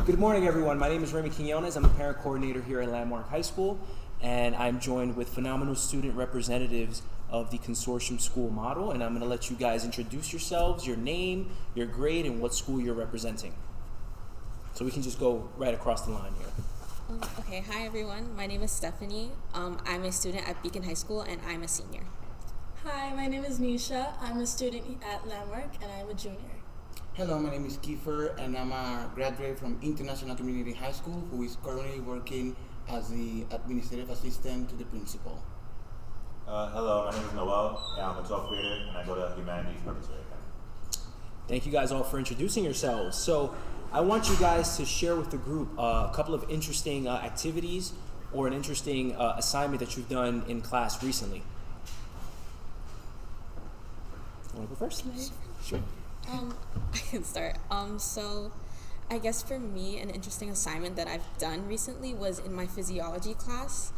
Good morning, everyone. My name is Remy Quinones. I'm a parent coordinator here at Landmark High School, and I'm joined with phenomenal student representatives of the Consortium school model, and I'm going to let you guys introduce yourselves, your name, your grade, and what school you're representing. So we can just go right across the line here. Okay, hi everyone. My name is Stephanie. I'm a student at Beacon High School, and I'm a senior. Hi, my name is Nisha. I'm a student at Landmark, and I'm a junior. Hello, my name is Kiefer, and I'm a graduate from International Community High School who is currently working as the administrative assistant to the principal. Hello, my name is Noel, and I'm a 12th grader, and I go to Humanities Preparatory Academy. Thank you guys all for introducing yourselves. So I want you guys to share with the group a couple of interesting activities or an interesting assignment that you've done in class recently. You want to go first? Sure. I can start. So I guess for me, an interesting assignment that I've done recently was in my physiology class.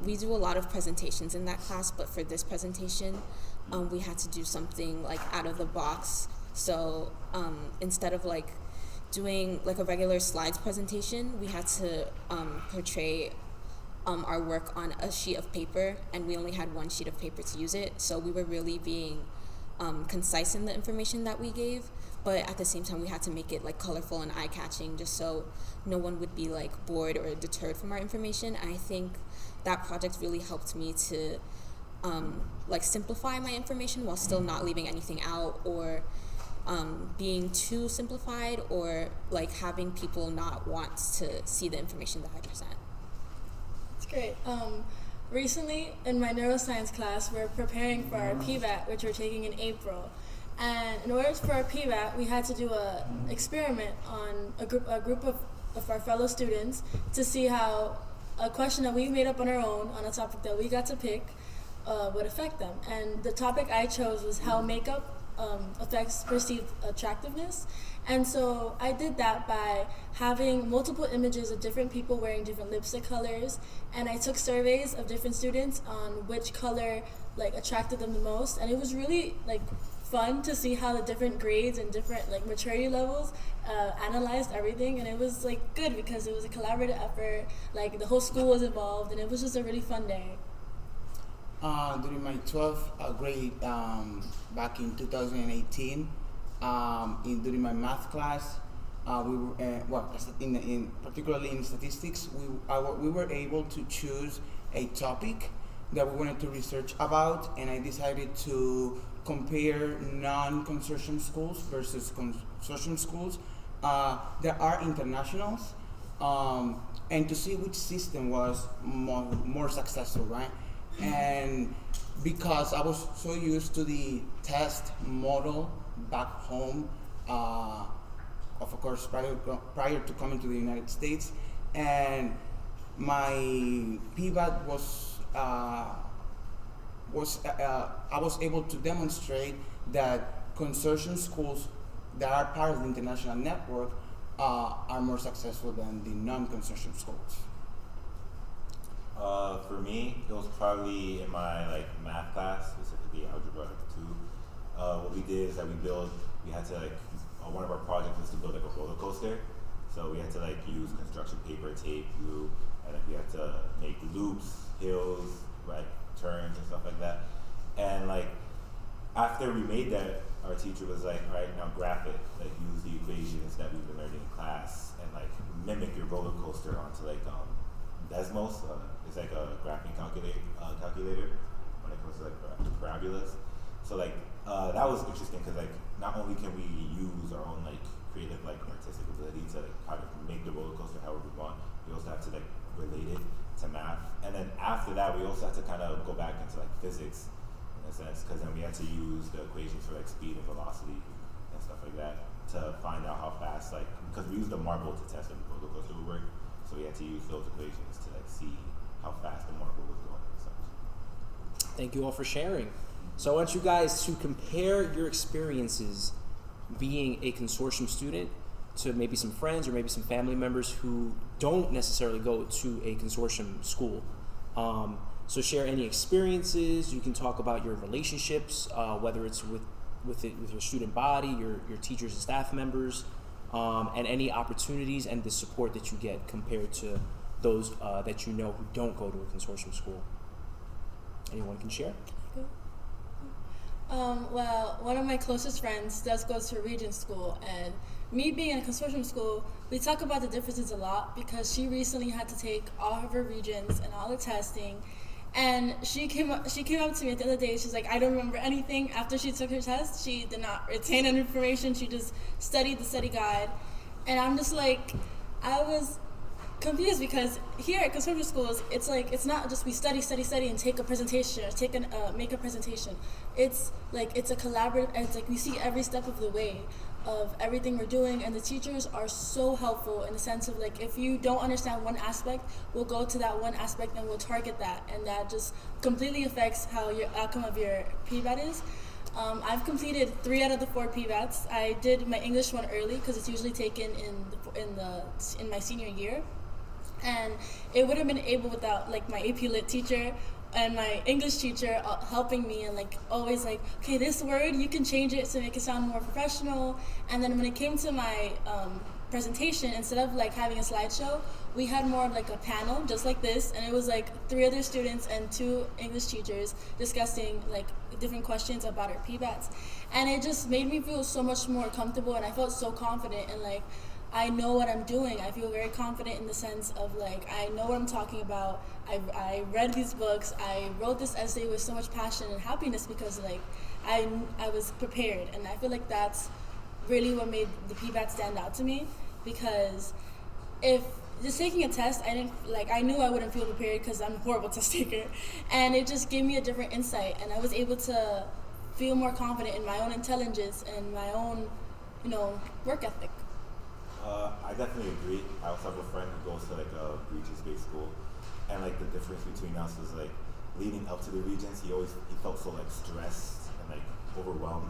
We do a lot of presentations in that class, but for this presentation, we had to do something like out of the box. So instead of like doing like a regular slides presentation, we had to portray our work on a sheet of paper, and we only had one sheet of paper to use it. So we were really being concise in the information that we gave, but at the same time we had to make it like colorful and eye-catching just so no one would be like bored or deterred from our information. And I think that project really helped me to like simplify my information while still not leaving anything out or being too simplified or like having people not want to see the information that I present. It's great. Recently, in my neuroscience class, we're preparing for our PVAT, which we're taking in April. And in order for our PVAT, we had to do an experiment on a group of our fellow students to see how a question that we made up on our own on a topic that we got to pick would affect them. And the topic I chose was how makeup affects perceived attractiveness. And so I did that by having multiple images of different people wearing different lipstick colors, and I took surveys of different students on which color like attracted them the most, and it was really like fun to see how the different grades and different like maturity levels analyzed everything, and it was like good because it was a collaborative effort, like the whole school was involved, and it was just a really fun day. During my 12th grade back in 2018, during my math class, we were particularly in statistics, we were able to choose a topic that we wanted to research about, and I decided to compare non-consortium schools versus consortium schools that are internationals, and to see which system was more successful, right? And because I was so used to the test model back home, of course, prior to coming to the United States, and my PVAT I was able to demonstrate that consortium schools that are part of the international network are more successful than the non-consortium schools. For me, it was probably in my math class, specifically algebra 2. What we did is that we had to one of our projects was to build a roller coaster. So we had to use construction paper, tape, glue, and we had to make loops, hills, turns and stuff like that. And after we made that, our teacher was like, all right, now graph it. Use the equations that we've been learning in class and mimic your roller coaster onto Desmos. It's like a graphing calculator when it comes to parabolas. So that was interesting because not only can we use our own creative artistic ability to how to make the roller coaster however we want, we also have to relate it to math. And then after that, we also have to kind of go back into physics in a sense, because then we had to use the equations for speed and velocity and stuff like that to find out how fast because we used a marble to test if the roller coaster would work. So we had to use those equations to see how fast the marble was going and such. Thank you all for sharing. So I want you guys to compare your experiences being a consortium student to maybe some friends or maybe some family members who don't necessarily go to a consortium school. So share any experiences. You can talk about your relationships, whether it's with your student body, your teachers and staff members. and any opportunities and the support that you get compared to those that you know who don't go to a consortium school. Anyone can share? Well, one of my closest friends does go to a Regent school, and me being in a consortium school, we talk about the differences a lot because she recently had to take all of her Regents and all the testing, and she came up to me at the other day. She's like, I don't remember anything after she took her test. She did not retain any information. She just studied the study guide, and I'm just like, I was confused because here at conservative schools, it's like it's not just we study and take a presentation or make a presentation. It's like it's a collaborative. It's like we see every step of the way of everything we're doing, and the teachers are so helpful in the sense of like if you don't understand one aspect, we'll go to that one aspect and we'll target that, and that just completely affects how your outcome of your PBAT is. I've completed 3 out of the 4 PBATs. I did my English one early because it's usually taken in my senior year. And it would have been able without like my AP Lit teacher and my English teacher helping me and like always like, okay, this word you can change it to make it sound more professional. And then when it came to my presentation, instead of like having a slideshow, we had more of like a panel just like this, and it was like 3 other students and 2 English teachers discussing like different questions about our PBATs, and it just made me feel so much more comfortable, and I felt so confident and like I know what I'm doing. I feel very confident in the sense of like I know what I'm talking about. I read these books. I wrote this essay with so much passion and happiness because like I was prepared, and I feel like that's really what made the PBAT stand out to me, because if just taking a test, I knew I wouldn't feel prepared because I'm a horrible test taker, and it just gave me a different insight, and I was able to feel more confident in my own intelligence and my own, work ethic. I definitely agree. I also have a friend who goes to like a Regents-based school, and like the difference between us was like leading up to the Regents, he felt so like stressed and like overwhelmed,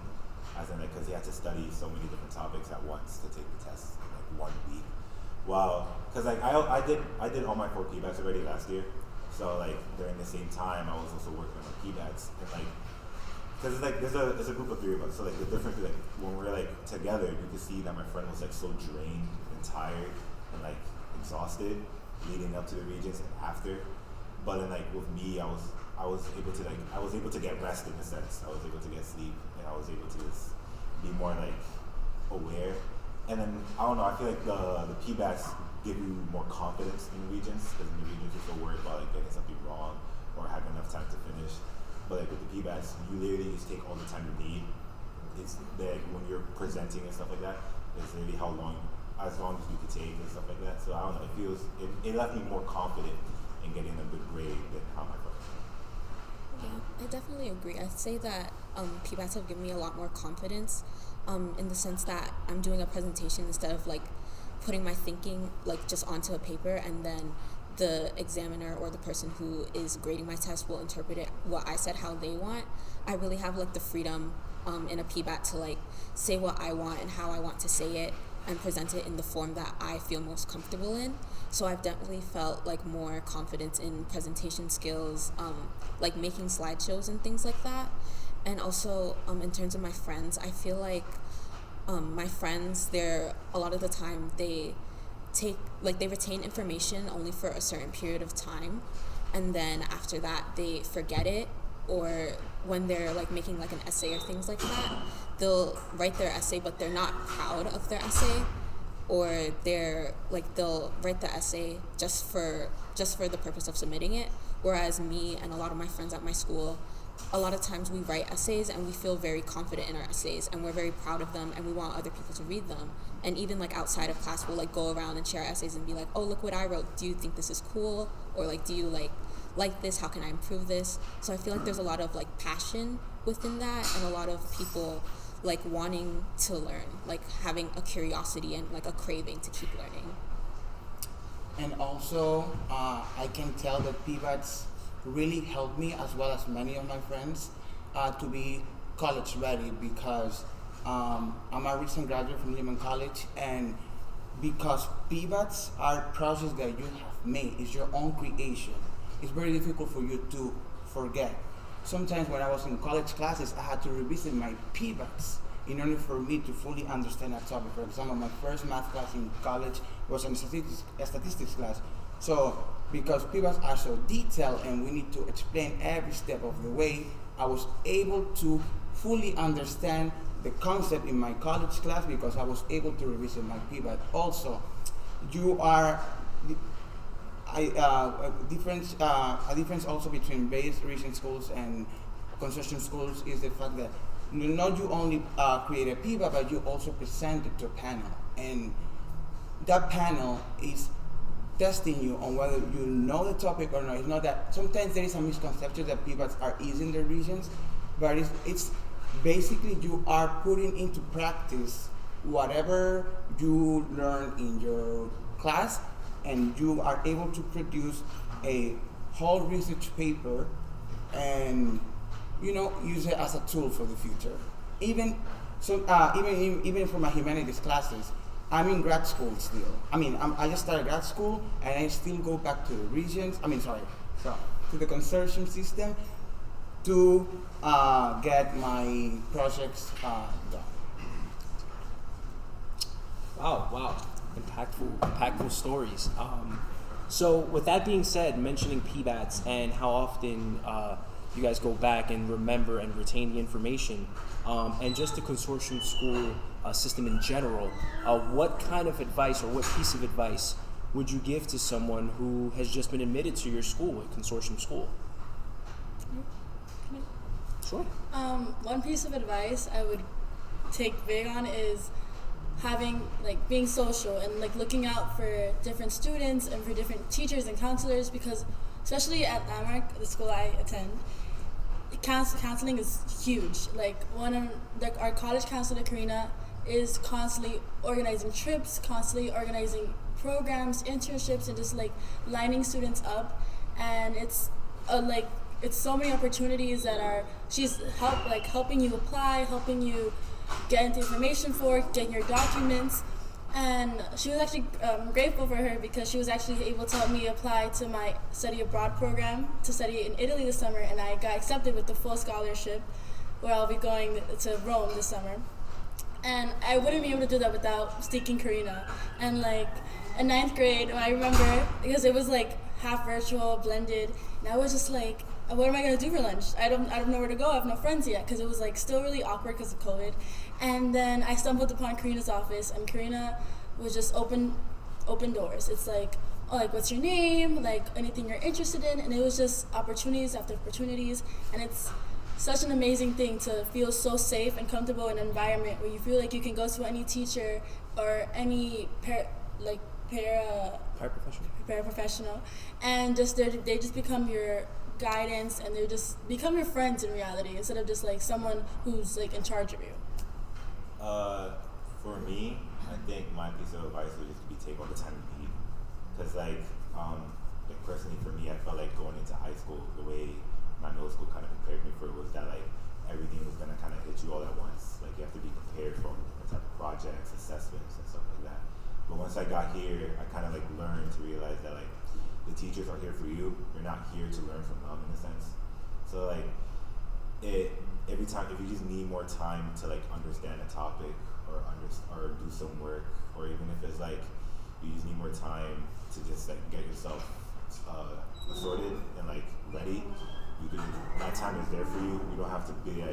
as in like because he had to study so many different topics at once to take the test in like 1 week. Wow, because like I did all my 4 PBATs already last year, so like during the same time I was also working on my PBATs, and like because it's like there's a group of 3 of us, so like the difference is like when we're like together, you can see that my friend was like so drained and tired and like exhausted leading up to the Regents and after. But then like with me, I was able to get rest in a sense. I was able to get sleep, and I was able to just be more like aware. And then I don't know, I feel like the PBATs give you more confidence in the Regents, because in the Regents you're so worried about like getting something wrong or having enough time to finish. But like with the PBATs, you literally just take all the time you need. It's like when you're presenting and stuff like that, it's literally as long as you can take and stuff like that. So I don't know, it left me more confident in getting a good grade than how my friends. Yeah, I definitely agree. I'd say that PBATs have given me a lot more confidence in the sense that I'm doing a presentation instead of like putting my thinking like just onto a paper, and then the examiner or the person who is grading my test will interpret it what I said how they want. I really have like the freedom in a PBAT to like say what I want and how I want to say it and present it in the form that I feel most comfortable in. So I've definitely felt like more confidence in presentation skills, like making slideshows and things like that. And also in terms of my friends, I feel like my friends, they're a lot of the time they retain information only for a certain period of time, and then after that they forget it, or when they're like making like an essay or things like that, they'll write their essay but they're not proud of their essay, or they'll write the essay just for the purpose of submitting it. Whereas me and a lot of my friends at my school, a lot of times we write essays and we feel very confident in our essays and we're very proud of them and we want other people to read them. And even like outside of class, we'll like go around and share essays and be like, oh, look what I wrote. Do you think this is cool? Or like, do you like this? How can I improve this? So I feel like there's a lot of like passion within that, and a lot of people like wanting to learn, like having a curiosity and like a craving to keep learning. And also, I can tell that PBATs really helped me, as well as many of my friends, to be college ready, because I'm a recent graduate from Lehman College, and because PBATs are process that you have made, it's your own creation, it's very difficult for you to forget. Sometimes when I was in college classes, I had to revisit my PBATs, in order for me to fully understand a topic. For example, my first math class in college was a statistics class. So because PBATs are so detailed and we need to explain every step of the way, I was able to fully understand the concept in my college class because I was able to revisit my PBAT. Also, a difference also between base region schools and consortium schools is the fact that not you only create a PBAT, but you also present it to a panel, and that panel is testing you on whether you know the topic or not. It's not that sometimes there is a misconception that PBATs are easy in their regions, but it's basically you are putting into practice whatever you learn in your class, and you are able to produce a whole research paper and use it as a tool for the future. Even for my humanities classes, I'm in grad school still. I just started grad school and I still go back to the regions. To the consortium system to get my projects done. Wow. Impactful stories. So with that being said, mentioning PBATs and how often you guys go back and remember and retain the information, and just the consortium school system in general, what kind of advice or what piece of advice would you give to someone who has just been admitted to your school, a consortium school? Sure. One piece of advice I would take big on is being social and looking out for different students and for different teachers and counselors, because especially at Landmark, the school I attend, counseling is huge. Our college counselor, Karina, is constantly organizing trips, constantly organizing programs, internships, and just lining students up. And it's so many opportunities that she's helping you apply, helping you get into information getting your documents. And she was actually grateful for her because she was actually able to help me apply to my study abroad program to study in Italy this summer, and I got accepted with the full scholarship where I'll be going to Rome this summer. And I wouldn't be able to do that without seeking Karina. And in 9th grade, I remember, because it was half virtual, blended, and I was just what am I gonna do for lunch? I don't know where to go. I have no friends yet because it was still really awkward because of COVID. And then I stumbled upon Karina's office, and Karina was just open doors. It's what's your name? Anything you're interested in, and it was just opportunities after opportunities. And it's such an amazing thing to feel so safe and comfortable in an environment where you feel like you can go to any teacher or any paraprofessional, and they just become your guidance, and they just become your friends in reality instead of just someone who's in charge of you. For me, I think my piece of advice would just be take all the time you need, because personally for me, I felt like going into high school, the way my middle school kind of prepared me for it was that everything was gonna kind of hit you all at once. You have to be prepared for all different type of projects, assessments, and stuff like that. But once I got here, I kind of learned to realize that the teachers are here for you. You're not here to learn from them in a sense. So every time, if you just need more time to understand a topic or do some work, or even if it's you just need more time to just get yourself sorted and ready, that time is there for you. You don't have to be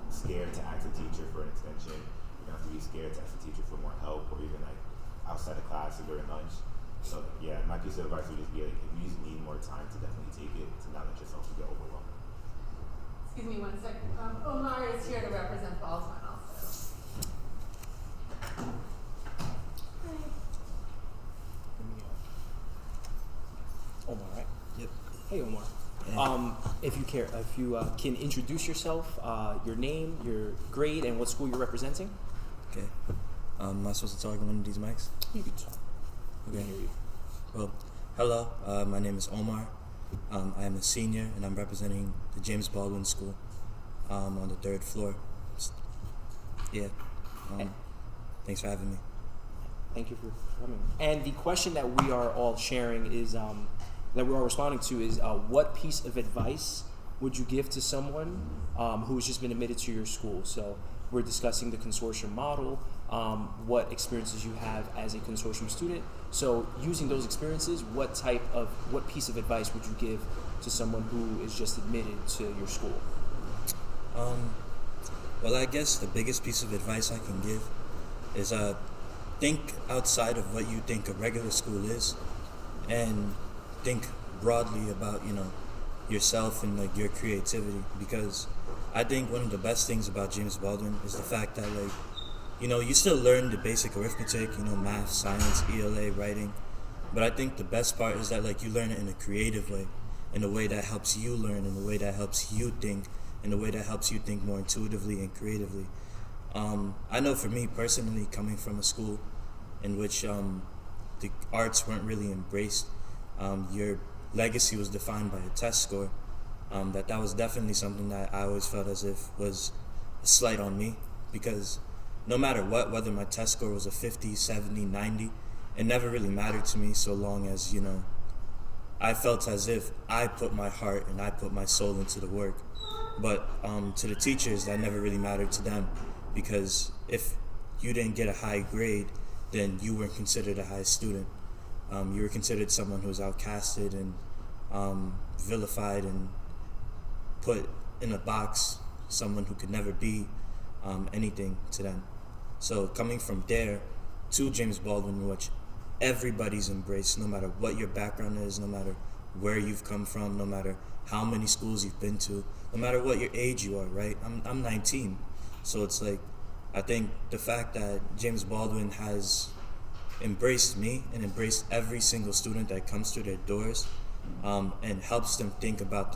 scared to ask a teacher for an extension. You don't have to be scared to ask a teacher for more help, or even outside of class or during lunch. So yeah, my piece of advice would just be if you just need more time to definitely take it, to not let yourself get overwhelmed. Excuse me 1 second. Omar is here to represent Baldwin also. Omar, right? Yep. Hey, Omar. Yeah. If you can introduce yourself, your name, your grade, and what school you're representing. Okay. Am I supposed to talk on one of these mics? You can talk. We Okay. can hear you. Well, hello. My name is Omar. I am a senior, and I'm representing the James Baldwin School on the 3rd floor. Yeah. Thanks for having me. Thank you for coming. And the question that we are all sharing is, that we are responding to is, what piece of advice would you give to someone who's just been admitted to your school? So we're discussing the consortium model, what experiences you have as a consortium student. So using those experiences, what piece of advice would you give to someone who is just admitted to your school? Well, I guess the biggest piece of advice I can give is think outside of what you think a regular school is, and think broadly about yourself and like your creativity, because I think one of the best things about James Baldwin is the fact that you still learn the basic arithmetic, math, science, ELA, writing, but I think the best part is that you learn it in a creative way, in a way that helps you learn, in a way that helps you think, in a way that helps you think more intuitively and creatively. I know for me personally, coming from a school in which the arts weren't really embraced, your legacy was defined by a test score, that was definitely something that I always felt as if was a slight on me, because no matter what, whether my test score was a 50, 70, 90, it never really mattered to me so long as, I felt as if I put my heart and I put my soul into the work. But to the teachers, that never really mattered to them, because if you didn't get a high grade, then you weren't considered a high student. You were considered someone who was outcasted and vilified and put in a box, someone who could never be anything to them. So coming from there to James Baldwin, in which everybody's embraced, no matter what your background is, no matter where you've come from, no matter how many schools you've been to, no matter what your age you are, right? I'm 19, so it's I think the fact that James Baldwin has embraced me and embraced every single student that comes through their doors, and helps them think about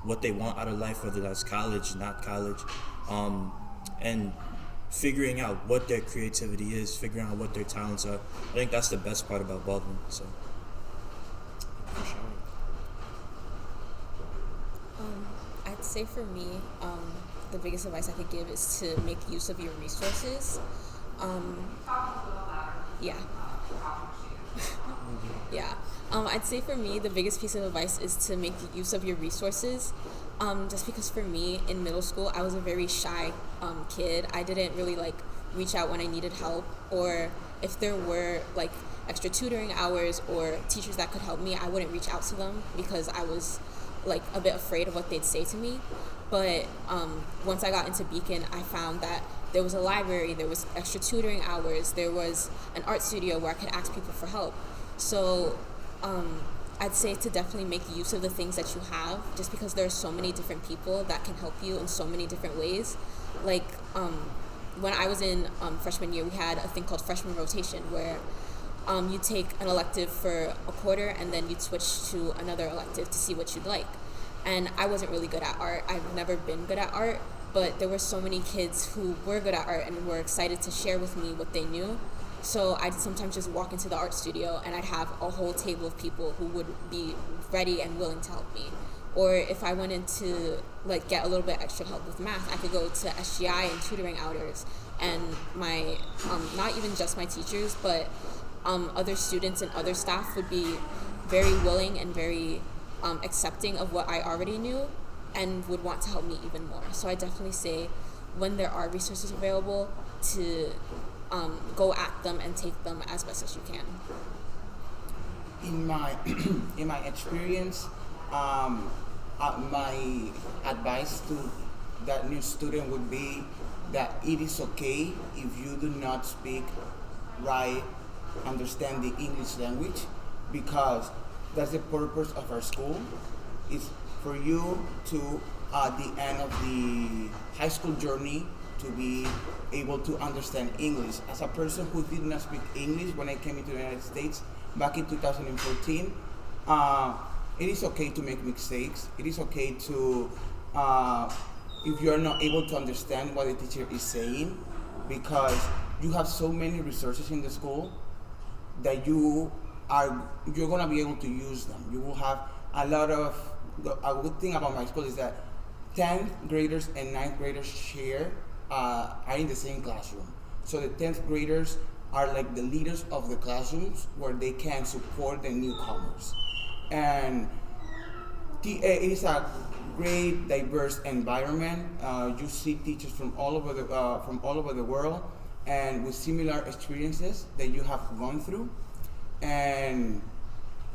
what they want out of life, whether that's college, not college, and figuring out what their creativity is, figuring out what their talents are. I think that's the best part about Baldwin. So. For sure. I'd say for me, the biggest advice I could give is to make use of your resources. Yeah. Yeah. I'd say for me, the biggest piece of advice is to make use of your resources. Just because for me, in middle school, I was a very shy kid. I didn't really reach out when I needed help, or if there were extra tutoring hours or teachers that could help me, I wouldn't reach out to them because I was a bit afraid of what they'd say to me. But once I got into Beacon, I found that there was a library, there was extra tutoring hours, there was an art studio where I could ask people for help. So I'd say to definitely make use of the things that you have, just because there are so many different people that can help you in so many different ways. When I was in freshman year, we had a thing called freshman rotation, where you take an elective for a quarter and then you'd switch to another elective to see what you'd like. And I wasn't really good at art. I've never been good at art, but there were so many kids who were good at art and were excited to share with me what they knew. So I'd sometimes just walk into the art studio and I'd have a whole table of people who would be ready and willing to help me. Or if I wanted to get a little bit extra help with math, I could go to SGI and tutoring hours, and my not even just my teachers, but other students and other staff would be very willing and very accepting of what I already knew and would want to help me even more. So I definitely say, when there are resources available, to go at them and take them as best as you can. In my experience, my advice to that new student would be that it is okay if you do not speak, write, understand the English language, because that's the purpose of our school. Is for you to, at the end of the high school journey, to be able to understand English. As a person who did not speak English when I came into the United States back in 2014, it is okay to make mistakes. It is okay to, if you are not able to understand what the teacher is saying, because you have so many resources in the school that you're gonna be able to use them. You will have a good thing about my school is that 10th graders and 9th graders are in the same classroom. So the 10th graders are the leaders of the classrooms, where they can support the newcomers. And it is a great diverse environment. You see teachers from all over the world, and with similar experiences that you have gone through. And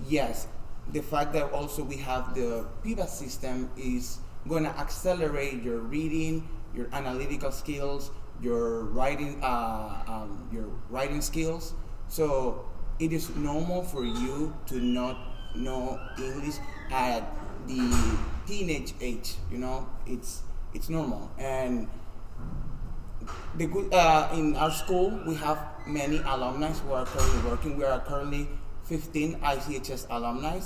yes, the fact that also we have the PIVAT system is going to accelerate your reading, your analytical skills, your writing skills. So it is normal for you to not know English at the teenage age. It's normal. And the good in our school we have many alumni who are currently working. We are currently 15 ICHS alumni,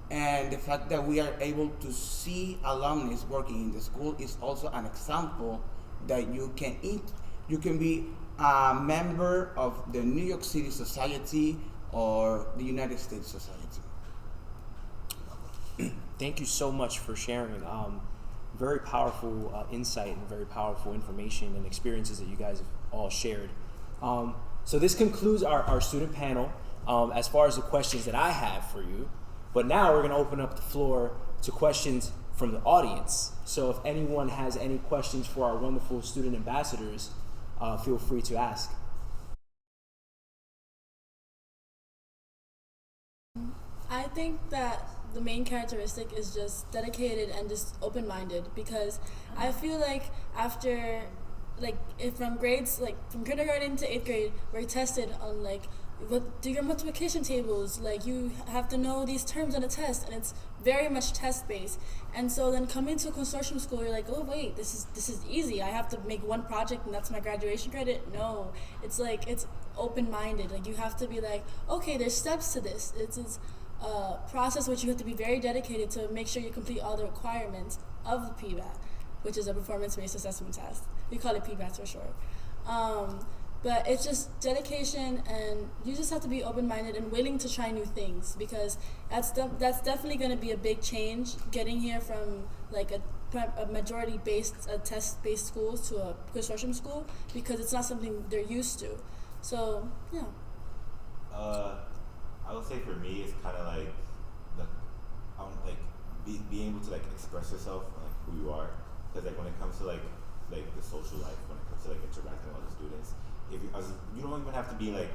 and the fact that we are able to see alumni working in the school is also an example that you can be a member of the New York City Society or the United States Society. Thank you so much for sharing. Very powerful insight and very powerful information and experiences that you guys have all shared. So this concludes our student panel as far as the questions that I have for you. But now we're going to open up the floor to questions from the audience. So if anyone has any questions for our wonderful student ambassadors, feel free to ask. I think that the main characteristic is just dedicated and just open-minded, because I feel like after, if from grades, from kindergarten to 8th grade, we're tested on what do your multiplication tables, you have to know these terms on a test, and it's very much test-based. And so then coming to consortium school, you're like, oh wait, this is easy. I have to make one project and that's my graduation credit. No, it's open-minded. You have to be okay, there's steps to this. It's a process which you have to be very dedicated to make sure you complete all the requirements of the PBAT, which is a performance-based assessment test. We call it PBAT for short. But it's just dedication, and you just have to be open-minded and willing to try new things, because that's definitely going to be a big change, getting here from a majority-based, test-based school to a consortium school, because it's not something they're used to. So, yeah. I would say for me, it's kind of being able to express yourself, who you are, because when it comes to the social life, when it comes to interacting with other students, you don't even have to be the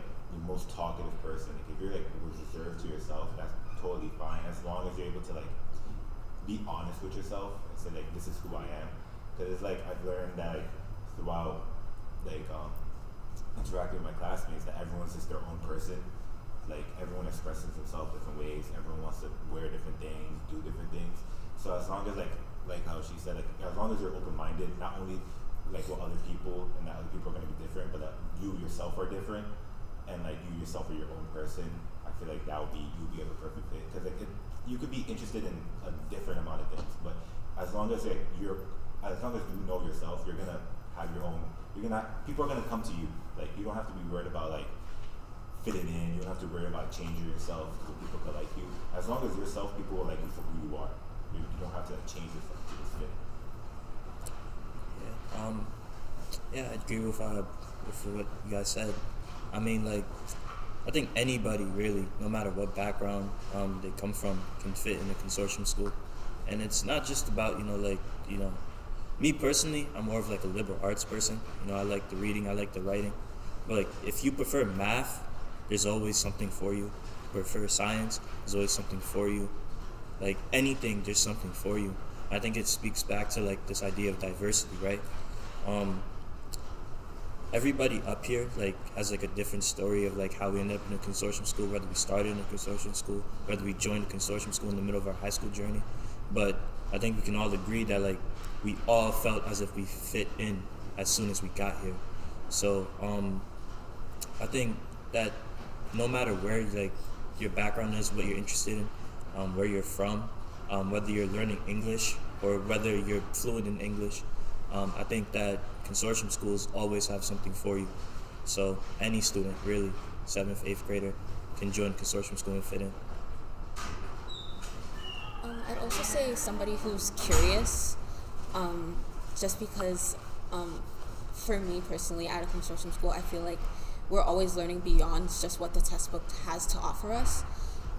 most talkative person. If you're reserved to yourself, that's totally fine, as long as you're able to be honest with yourself and say this is who I am. Because it's I've learned that throughout interacting with my classmates, that everyone's just their own person. Everyone expresses themselves different ways. Everyone wants to wear different things, do different things. So as long as like how she said, as long as you're open-minded, not only what other people, and that other people are going to be different, but that you yourself are different, and you yourself are your own person, I feel that you'll be a perfect fit. Because you could be interested in a different amount of things, but as long as you know yourself, you're gonna have your own. People are gonna come to you. You don't have to be worried about fitting in. You don't have to worry about changing yourself so people can like you. As long as yourself, people will like you for who you are. You don't have to change yourself to just fit. Yeah, I agree with what you guys said. I mean, I think anybody really, no matter what background they come from, can fit in a consortium school. And it's not just about, me personally, I'm more of a liberal arts person. I like the reading, I like the writing. But if you prefer math, there's always something for you. If you prefer science, there's always something for you. Anything, there's something for you. I think it speaks back to this idea of diversity, right? Everybody up here has a different story of how we ended up in a consortium school, whether we started in a consortium school, whether we joined a consortium school in the middle of our high school journey. But I think we can all agree that we all felt as if we fit in as soon as we got here. So I think that no matter where your background is, what you're interested in, where you're from, whether you're learning English or whether you're fluent in English, I think that consortium schools always have something for you. So any student, really, 7th, 8th grader, can join consortium school and fit in. I'd also say somebody who's curious, just because for me personally, at a consortium school, I feel we're always learning beyond just what the test book has to offer us.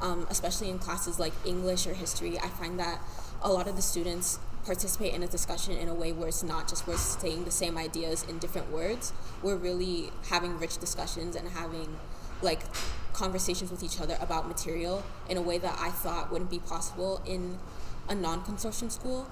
especially in classes like English or history. I find that a lot of the students participate in a discussion in a way where it's not just we're saying the same ideas in different words. We're really having rich discussions and having like conversations with each other about material in a way that I thought wouldn't be possible in a non-consortium school.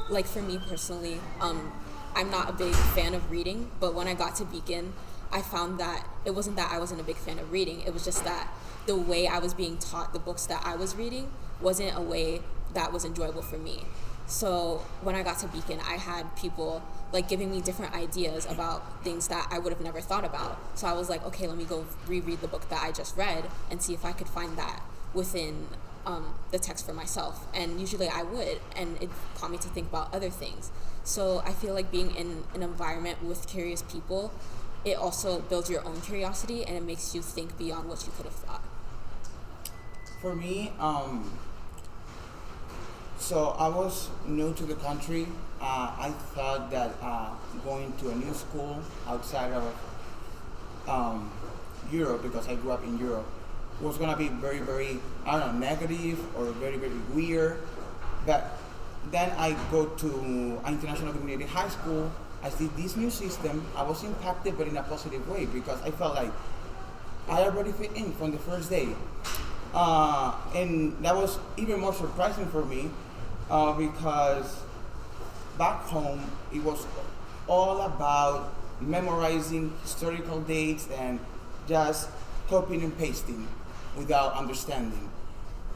Like for me personally, I'm not a big fan of reading, but when I got to Beacon, I found that it wasn't that I wasn't a big fan of reading, it was just that the way I was being taught the books that I was reading wasn't a way that was enjoyable for me. So when I got to Beacon, I had people like giving me different ideas about things that I would have never thought about. So I was like, okay, let me go reread the book that I just read and see if I could find that within the text for myself. And usually I would, and it taught me to think about other things. So I feel like being in an environment with curious people, it also builds your own curiosity and it makes you think beyond what you could have thought. For me, so I was new to the country. I thought that going to a new school outside of Europe, because I grew up in Europe, was gonna be very, very, I don't know, negative or very, very weird. But then I go to International Community High School. I see this new system. I was impacted, but in a positive way, because I felt like I already fit in from the first day. And that was even more surprising for me because back home it was all about memorizing historical dates and just copying and pasting without understanding.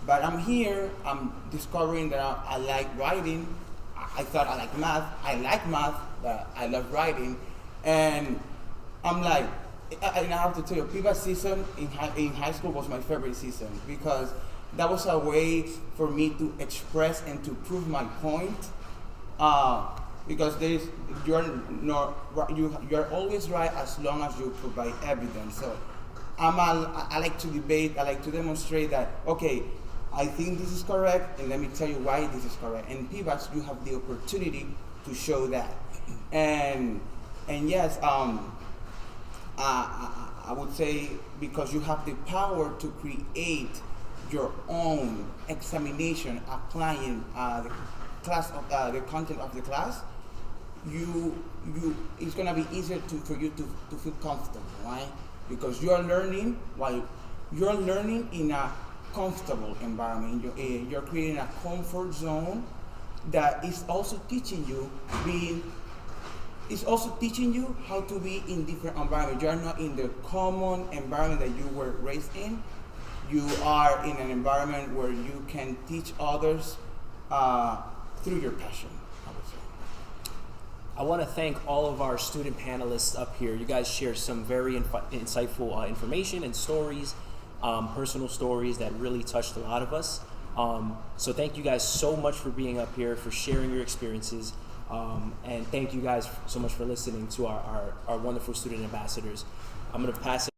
But I'm here, I'm discovering that I like writing. I thought I like math. I like math, but I love writing. And I'm like, and I have to tell you, PIVAT season in high school was my favorite season because that was a way for me to express and to prove my point. Because you're always right as long as you provide evidence. So I like to debate. I like to demonstrate that. Okay, I think this is correct, and let me tell you why this is correct. And PIVATs, you have the opportunity to show that. And yes, I would say because you have the power to create your own examination, applying the content of the class, it's gonna be easier for you to feel comfortable, right? Because you're learning in a comfortable environment. You're creating a comfort zone that is also teaching you how to be in different environments. You are not in the common environment that you were raised in. You are in an environment where you can teach others through your passion, I would say. I want to thank all of our student panelists up here. You guys shared some very insightful information and stories, personal stories that really touched a lot of us. So thank you guys so much for being up here, for sharing your experiences. And thank you guys so much for listening to our wonderful student ambassadors. I'm going to pass it